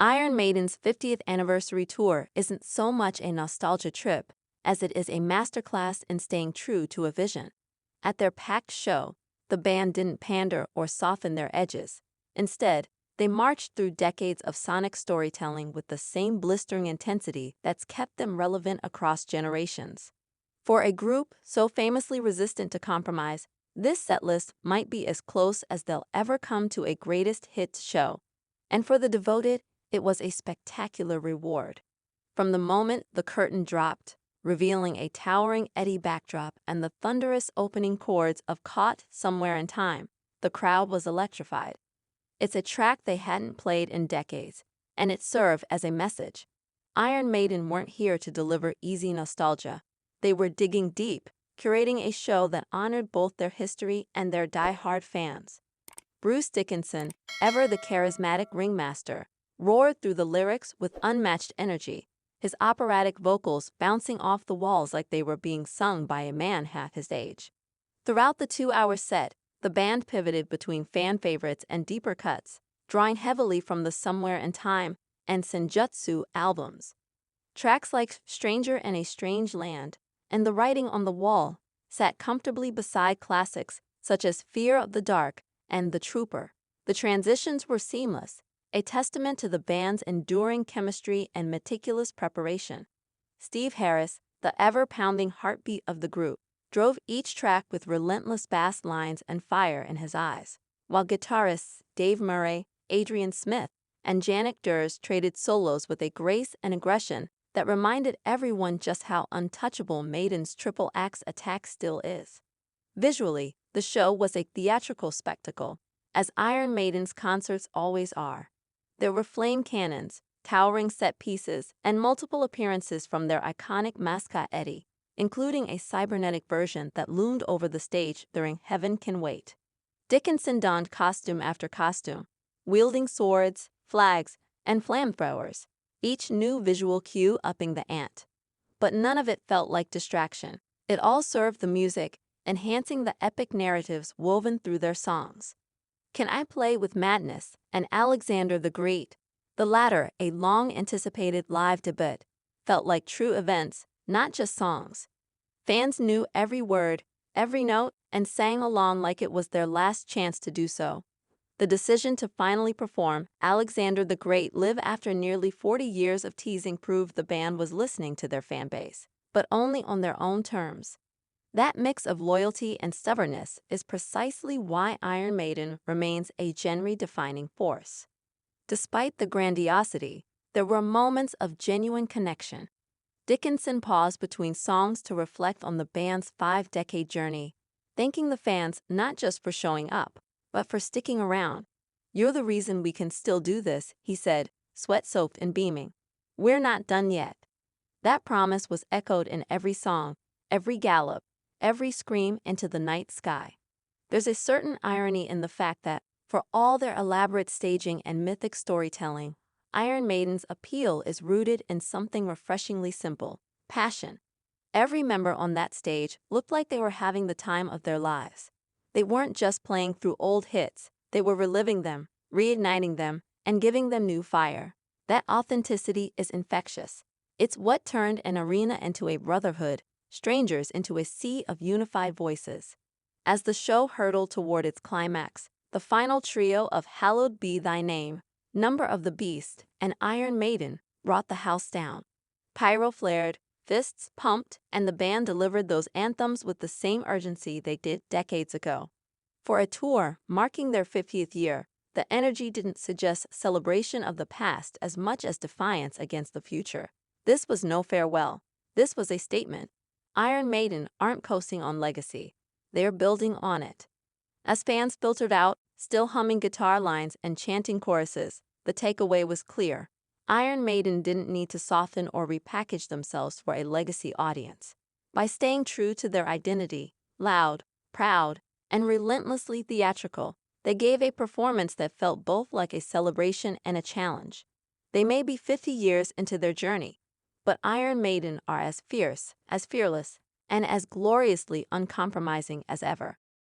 Iron Maiden's 50th anniversary tour isn't so much a nostalgia trip as it is a masterclass in staying true to a vision. At their packed show, the band didn't pander or soften their edges. Instead, they marched through decades of sonic storytelling with the same blistering intensity that's kept them relevant across generations. For a group so famously resistant to compromise, this setlist might be as close as they'll ever come to a greatest hits show. And for the devoted, it was a spectacular reward. From the moment the curtain dropped, revealing a towering Eddie backdrop and the thunderous opening chords of Caught Somewhere in Time, the crowd was electrified. It's a track they hadn't played in decades, and it served as a message. Iron Maiden weren't here to deliver easy nostalgia. They were digging deep, curating a show that honored both their history and their die-hard fans. Bruce Dickinson, ever the charismatic ringmaster, roared through the lyrics with unmatched energy, his operatic vocals bouncing off the walls like they were being sung by a man half his age. Throughout the 2-hour set, the band pivoted between fan favorites and deeper cuts, drawing heavily from the Somewhere in Time and Senjutsu albums. Tracks like Stranger in a Strange Land and The Writing on the Wall sat comfortably beside classics such as Fear of the Dark and The Trooper. The transitions were seamless, a testament to the band's enduring chemistry and meticulous preparation. Steve Harris, the ever-pounding heartbeat of the group, drove each track with relentless bass lines and fire in his eyes, while guitarists Dave Murray, Adrian Smith, and Janet Durs traded solos with a grace and aggression that reminded everyone just how untouchable Maiden's triple axe attack still is. Visually, the show was a theatrical spectacle, as Iron Maiden's concerts always are. There were flame cannons, towering set pieces, and multiple appearances from their iconic mascot Eddie, including a cybernetic version that loomed over the stage during Heaven Can Wait. Dickinson donned costume after costume, wielding swords, flags, and flamethrowers, each new visual cue upping the ante. But none of it felt like distraction. It all served the music, enhancing the epic narratives woven through their songs. Can I Play with Madness and Alexander the Great, the latter a long-anticipated live debut, felt like true events, not just songs. Fans knew every word, every note, and sang along like it was their last chance to do so. The decision to finally perform Alexander the Great live after nearly 40 years of teasing proved the band was listening to their fanbase, but only on their own terms. That mix of loyalty and stubbornness is precisely why Iron Maiden remains a genre-defining force. Despite the grandiosity, there were moments of genuine connection. Dickinson paused between songs to reflect on the band's 5-decade journey, thanking the fans not just for showing up, but for sticking around. "You're the reason we can still do this," he said, sweat-soaked and beaming. "We're not done yet." That promise was echoed in every song, every gallop, every scream into the night sky. There's a certain irony in the fact that, for all their elaborate staging and mythic storytelling, Iron Maiden's appeal is rooted in something refreshingly simple: passion. Every member on that stage looked like they were having the time of their lives. They weren't just playing through old hits, they were reliving them, reigniting them, and giving them new fire. That authenticity is infectious. It's what turned an arena into a brotherhood, strangers into a sea of unified voices. As the show hurtled toward its climax, the final trio of Hallowed Be Thy Name, Number of the Beast, and Iron Maiden brought the house down. Pyro flared, fists pumped, and the band delivered those anthems with the same urgency they did decades ago. For a tour marking their 50th year, the energy didn't suggest celebration of the past as much as defiance against the future. This was no farewell. This was a statement. Iron Maiden aren't coasting on legacy. They're building on it. As fans filtered out, still humming guitar lines and chanting choruses, the takeaway was clear. Iron Maiden didn't need to soften or repackage themselves for a legacy audience. By staying true to their identity, loud, proud, and relentlessly theatrical, they gave a performance that felt both like a celebration and a challenge. They may be 50 years into their journey, but Iron Maiden are as fierce, as fearless, and as gloriously uncompromising as ever.